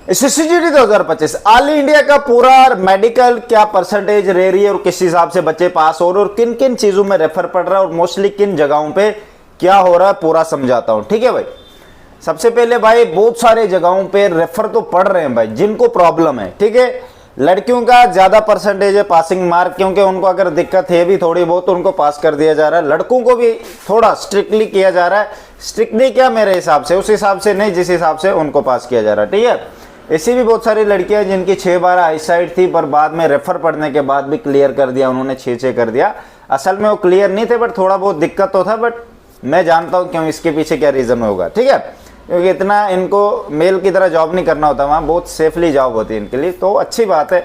SSCGD 2025 all India का पूरा medical क्या परसेंटेज रह रही है और किस हिसाब से बच्चे पास हो रहे और किन किन चीजों में रेफर पड़ रहा है और मोस्टली किन जगहों पे क्या हो रहा है पूरा समझाता हूं। ठीक है भाई, सबसे पहले भाई बहुत सारे जगहों पे रेफर तो पढ़ रहे हैं भाई जिनको प्रॉब्लम है। ठीक है, लड़कियों का ज्यादा परसेंटेज है पासिंग मार्क, क्योंकि उनको अगर दिक्कत है भी थोड़ी बहुत तो उनको पास कर दिया जा रहा है। लड़कों को भी थोड़ा स्ट्रिक्टली किया जा रहा है, स्ट्रिक्टली क्या मेरे हिसाब से उस हिसाब से नहीं जिस हिसाब से उनको पास किया जा रहा है। ठीक है, ऐसी भी बहुत सारी लड़कियां जिनकी 6-12 आईसाइट थी पर बाद में रेफर पढ़ने के बाद भी क्लियर कर दिया उन्होंने, 6-6 कर दिया। असल में वो क्लियर नहीं थे बट थोड़ा बहुत दिक्कत तो था, बट मैं जानता हूं क्यों, इसके पीछे क्या रीजन होगा। ठीक है, क्योंकि इतना इनको मेल की तरह जॉब नहीं करना होता, वहां बहुत सेफली जॉब होती है इनके लिए, तो अच्छी बात है।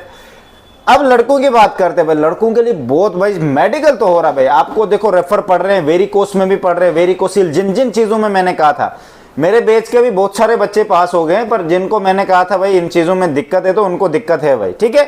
अब लड़कों की बात करते हैं भाई, लड़कों के लिए बहुत भाई मेडिकल तो हो रहा है भाई। आपको देखो रेफर पढ़ रहे हैं, वेरिकोस में भी पढ़ रहे हैं, वेरिकोसिल जिन जिन चीजों में मैंने कहा था, मेरे बैच के भी बहुत सारे बच्चे पास हो गए, पर जिनको मैंने कहा था भाई इन चीजों में दिक्कत है तो उनको दिक्कत है भाई। ठीक है,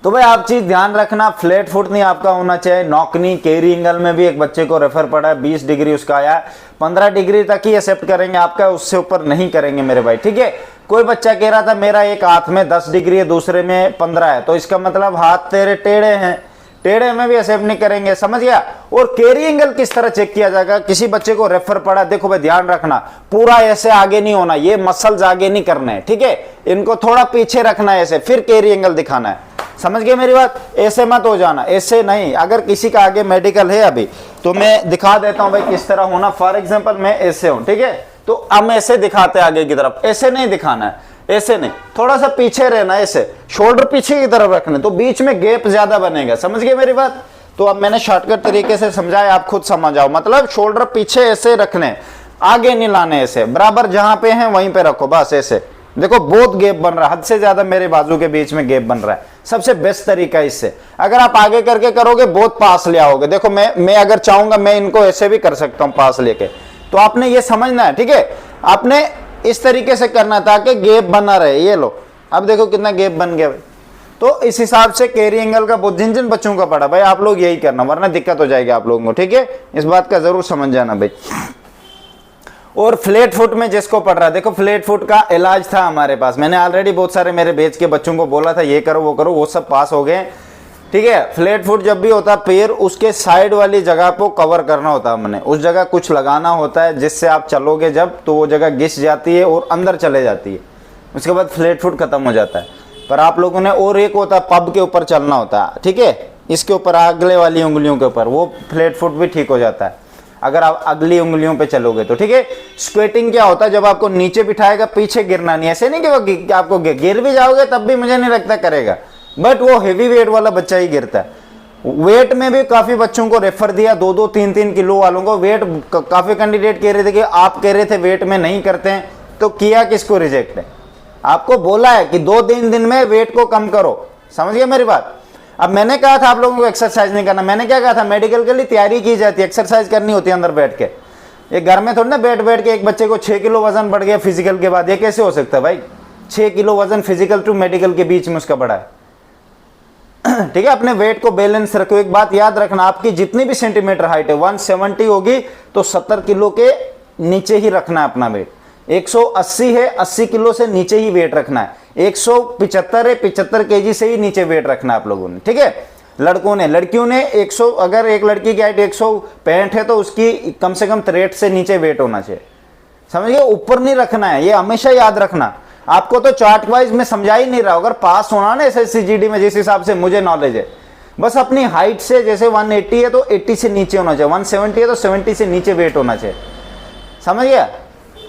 तो भाई आप चीज ध्यान रखना, फ्लैट फुट नहीं आपका होना चाहिए। नौकनी केरी एंगल में भी एक बच्चे को रेफर पड़ा है, 20 डिग्री उसका आया, 15 डिग्री तक ही एक्सेप्ट करेंगे आपका, उससे ऊपर नहीं करेंगे मेरे भाई। ठीक है, कोई बच्चा कह रहा था मेरा एक हाथ में 10 डिग्री है दूसरे में 15 है, तो इसका मतलब हाथ तेरे टेढ़े हैं, टेढ़े में भी एक्सेप्ट नहीं करेंगे, समझ गया। और कैरी एंगल किस तरह चेक किया जाएगा, किसी बच्चे को रेफर पड़ा, देखो भाई ध्यान रखना, पूरा ऐसे आगे नहीं होना, ये मसल्स आगे नहीं करने हैं। ठीक है, इनको थोड़ा पीछे रखना है ऐसे, फिर कैरी एंगल दिखाना है, समझ गए मेरी बात। ऐसे मत हो जाना, ऐसे नहीं। अगर किसी का आगे मेडिकल है अभी तो मैं दिखा देता हूं भाई किस तरह होना। फॉर एग्जांपल मैं ऐसे हूं, ठीक है, तो हम ऐसे दिखाते हैं आगे की तरफ, ऐसे नहीं दिखाना है, ऐसे नहीं, थोड़ा सा पीछे रहना है, ऐसे शोल्डर पीछे की तरफ रखने, तो बीच में गैप ज्यादा बनेगा, समझ गए मेरी बात। तो अब मैंने शॉर्टकट तरीके से समझाया, आप खुद समझ आओ। मतलब शोल्डर पीछे ऐसे रखने, आगे नहीं लाने, ऐसे बराबर जहां पे हैं वहीं पे रखो, बस ऐसे। देखो बहुत गैप बन रहा है, हद से ज्यादा मेरे बाजू के बीच में गैप बन रहा है। सबसे बेस्ट तरीका इससे, अगर आप आगे करके करोगे बहुत पास ले आओगे। देखो मैं अगर चाहूंगा मैं इनको ऐसे भी कर सकता हूं पास लेके, तो आपने ये समझना है। ठीक है, आपने इस तरीके से करना ताकि गैप बना रहे। ये लो, अब देखो कितना गैप बन गया भाई। तो इस हिसाब से कैरी एंगल का बहुत जिन जिन बच्चों का पड़ा भाई, आप लोग यही करना, वरना दिक्कत हो जाएगी आप लोगों को। ठीक है, इस बात का जरूर समझ जाना भाई। और फ्लैट फुट में जिसको पड़ रहा है, देखो फ्लैट फुट का इलाज था हमारे पास, मैंने ऑलरेडी बहुत सारे मेरे बैच के बच्चों को बोला था ये करो वो करो, वो सब पास हो गए। ठीक है, फ्लैट फुट जब भी होता है पैर उसके साइड वाली जगह को कवर करना होता है, हमने उस जगह कुछ लगाना होता है जिससे आप चलोगे जब तो वो जगह घिस जाती है और अंदर चले जाती है, उसके बाद फ्लैट फुट खत्म हो जाता है। पर आप लोगों ने और एक होता है पब के ऊपर चलना होता है, ठीक है, इसके ऊपर अगले वाली उंगलियों के ऊपर, वो फ्लैट फुट भी ठीक हो जाता है अगर आप अगली उंगलियों पे चलोगे तो। ठीक है, स्क्वेटिंग क्या होता है, जब आपको नीचे बिठाएगा पीछे गिरना नहीं, ऐसे नहीं कि आपको गिर भी जाओगे तब भी मुझे नहीं लगता करेगा, बट वो हेवी वेट वाला बच्चा ही गिरता है। वेट में भी काफी बच्चों को रेफर दिया, 2-2, 3-3 किलो वालों को वेट। काफी कैंडिडेट कह रहे थे कि आप कह रहे थे वेट में नहीं करते हैं, तो किया किसको रिजेक्ट है, आपको बोला है कि 2-3 दिन में वेट को कम करो, समझ गए मेरी बात। अब मैंने कहा था आप लोगों को एक्सरसाइज नहीं करना, मैंने क्या कहा था, मेडिकल के लिए तैयारी की जाती है, एक्सरसाइज करनी होती है अंदर बैठ के। ये घर में थोड़ी ना बैठ बैठ के एक बच्चे को 6 किलो वजन बढ़ गया फिजिकल के बाद, ये कैसे हो सकता है भाई। 6 किलो वजन फिजिकल टू मेडिकल के बीच में उसका बढ़ा है। ठीक है, अपने वेट को बैलेंस रखो। एक बात याद रखना, आपकी जितनी भी सेंटीमीटर हाइट है 170 होगी तो 70 किलो के नीचे ही रखना है अपना वेट। 180 है, 80 किलो से नीचे ही वेट रखना है। 175 है, 75 केजी से ही नीचे वेट रखना है आप लोगों ने। ठीक है, लड़कों ने, लड़कियों ने 100, अगर एक लड़की की हाइट 165 है तो उसकी कम से कम 63 से नीचे वेट होना चाहिए, समझिए, ऊपर नहीं रखना है, ये हमेशा याद रखना। आपको तो चार्ट वाइज में समझा ही नहीं रहा, अगर पास होना ना SSCGD में जिस हिसाब से मुझे नॉलेज है, बस अपनी हाइट से, जैसे 180 है तो 80 से नीचे होना चाहिए, 170 है तो 70 से नीचे वेट होना चाहिए, समझ गया।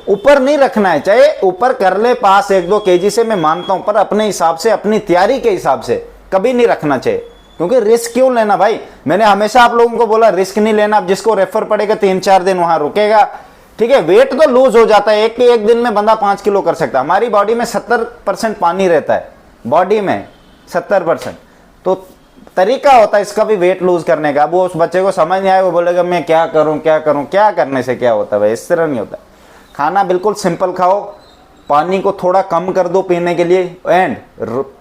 ऊपर नहीं रखना है, चाहे ऊपर कर ले पास 1-2 केजी से, मैं मानता हूं, पर अपने हिसाब से, अपनी तैयारी के हिसाब से कभी नहीं रखना चाहिए, क्योंकि रिस्क क्यों लेना भाई। मैंने हमेशा आप लोगों को बोला रिस्क नहीं लेना। अब जिसको रेफर पड़ेगा 3-4 दिन वहां रुकेगा, ठीक है, वेट तो लूज हो जाता है, एक दिन में बंदा 5 किलो कर सकता है। हमारी बॉडी में 70% पानी रहता है, बॉडी में 70%, तो तरीका होता है इसका भी वेट लूज करने का। अब वो उस बच्चे को समझ नहीं आया, वो बोलेगा मैं क्या करूं क्या करूं, क्या करने से क्या होता है भाई, इस तरह नहीं होता। खाना बिल्कुल सिंपल खाओ, पानी को थोड़ा कम कर दो पीने के लिए, एंड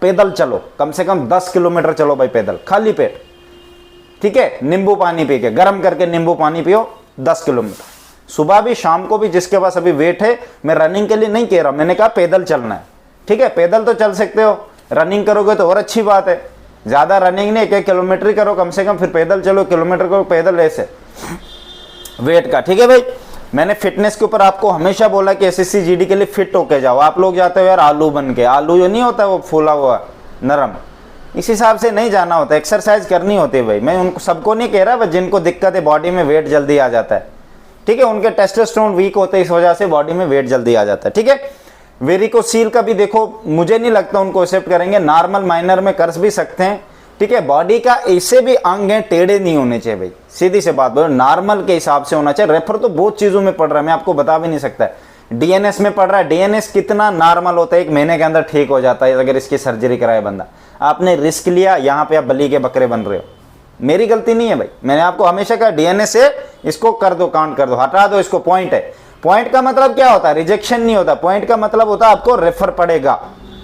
पैदल चलो, कम से कम 10 किलोमीटर चलो भाई पैदल, खाली पेट, ठीक है। नींबू पानी पी के, गर्म करके नींबू पानी पियो 10 किलोमीटर, सुबह भी शाम को भी। जिसके पास अभी वेट है, मैं रनिंग के लिए नहीं कह रहा, मैंने कहा पैदल चलना है, ठीक है, पैदल तो चल सकते हो, रनिंग करोगे तो और अच्छी बात है, ज़्यादा रनिंग नहीं, 1 किलोमीटर करो कम से कम, फिर पैदल चलो, किलोमीटर करो पैदल ऐसे वेट का। ठीक है भाई, मैंने फिटनेस के ऊपर आपको हमेशा बोला कि एसएससी जीडी के लिए फिट होके जाओ। आप लोग जाते हो यार आलू बन के, आलू जो नहीं होता वो फूला हुआ नरम, इस हिसाब से नहीं जाना होता, एक्सरसाइज करनी होती है भाई। मैं उनको सबको नहीं कह रहा, बस जिनको दिक्कत है बॉडी में वेट जल्दी आ जाता है, ठीक है, उनके टेस्टोस्टेरोन वीक होते हैं, इस वजह से बॉडी में वेट जल्दी आ जाता है। ठीक है, वेरिकोसील का भी देखो, मुझे नहीं लगता उनको एक्सेप्ट करेंगे, नॉर्मल माइनर में कर भी सकते हैं। ठीक है, बॉडी का ऐसे भी अंग है, टेढ़े नहीं होने चाहिए भाई, सीधी से बात बोलो, नॉर्मल के हिसाब से होना चाहिए। रेफर तो बहुत चीजों में पढ़ रहा है, मैं आपको बता भी नहीं सकता। डीएनएस में पढ़ रहा है, डीएनएस कितना नॉर्मल होता है, 1 महीने के अंदर ठीक हो जाता है अगर इसकी सर्जरी कराए बंदा। आपने रिस्क लिया, यहाँ पे आप बली के बकरे बन रहे हो, मेरी गलती नहीं है भाई। मैंने आपको हमेशा कहा डीएनएस है, इसको कर दो, काउंट कर दो, हटा दो इसको, पॉइंट है। पॉइंट का मतलब क्या होता है, रिजेक्शन नहीं होता, पॉइंट का मतलब होता है आपको रेफर पड़ेगा।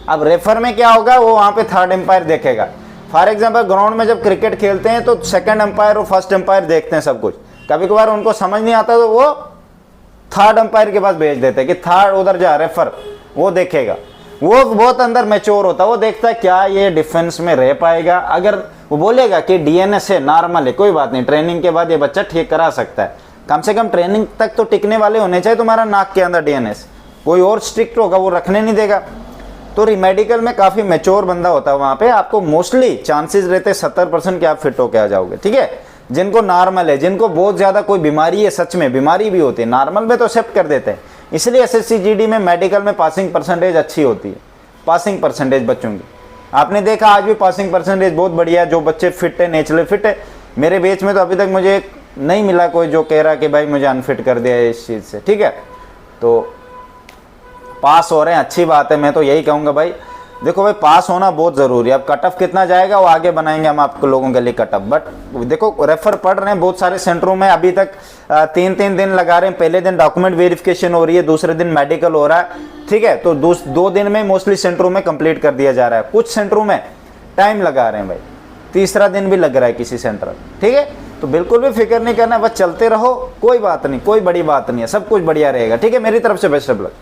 अब रेफर में क्या होगा, वो वहां पे थर्ड एम्पायर देखेगा। फॉर एग्जाम्पल ग्राउंड में जब क्रिकेट खेलते हैं तो सेकंड एम्पायर और फर्स्ट एम्पायर देखते हैं सब कुछ, कभी कभार उनको समझ नहीं आता तो वो थर्ड एम्पायर के पास भेज देते हैं कि थर्ड उधर जा, रेफर वो देखेगा। वो बहुत अंदर मैच्योर होता है, वो देखता है क्या ये डिफेंस में रह पाएगा। अगर वो बोलेगा कि डीएनएस है, नॉर्मल है, कोई बात नहीं, ट्रेनिंग के बाद ये बच्चा ठीक करा सकता है। कम से कम ट्रेनिंग तक तो टिकने वाले होने चाहिए तुम्हारा नाक के अंदर डीएनएस। कोई और स्ट्रिक्ट होगा वो रखने नहीं देगा। तो रिमेडिकल में काफी मैच्योर बंदा होता है, वहां पे आपको मोस्टली चांसेस रहते 70% कि आप फिट होके आ जाओगे। ठीक है, जिनको नॉर्मल है, जिनको बहुत ज्यादा कोई बीमारी है, सच में बीमारी भी होती है, नॉर्मल में तो एक्सेप्ट कर देते हैं। इसलिए एसएससी जीडी में मेडिकल में पासिंग परसेंटेज अच्छी होती है, पासिंग परसेंटेज बच्चों की। आपने देखा आज भी पासिंग परसेंटेज बहुत बढ़िया है, जो बच्चे फिट है, नेचुरली फिट है। मेरे बैच में तो अभी तक मुझे नहीं मिला कोई जो कह रहा कि भाई मुझे अनफिट कर दिया है इस चीज से। ठीक है, तो पास हो रहे हैं, अच्छी बात है। मैं तो यही कहूंगा भाई, देखो भाई पास होना बहुत जरूरी है। अब कट ऑफ कितना जाएगा वो आगे बनाएंगे हम आपको लोगों के लिए कट ऑफ, बट देखो रेफर पढ़ रहे हैं बहुत सारे सेंटरों में, अभी तक 3-3 दिन लगा रहे हैं। पहले दिन डॉक्यूमेंट वेरिफिकेशन हो रही है, दूसरे दिन मेडिकल हो रहा है। ठीक है, तो 2 दिन में मोस्टली सेंटरों में कंप्लीट कर दिया जा रहा है, कुछ सेंटरों में टाइम लगा रहे हैं भाई, तीसरा दिन भी लग रहा है किसी सेंटर। ठीक है, तो बिल्कुल भी फिक्र नहीं करना, बस चलते रहो, कोई बात नहीं, कोई बड़ी बात नहीं है, सब कुछ बढ़िया रहेगा। ठीक है, मेरी तरफ से बेस्ट ऑफ लक।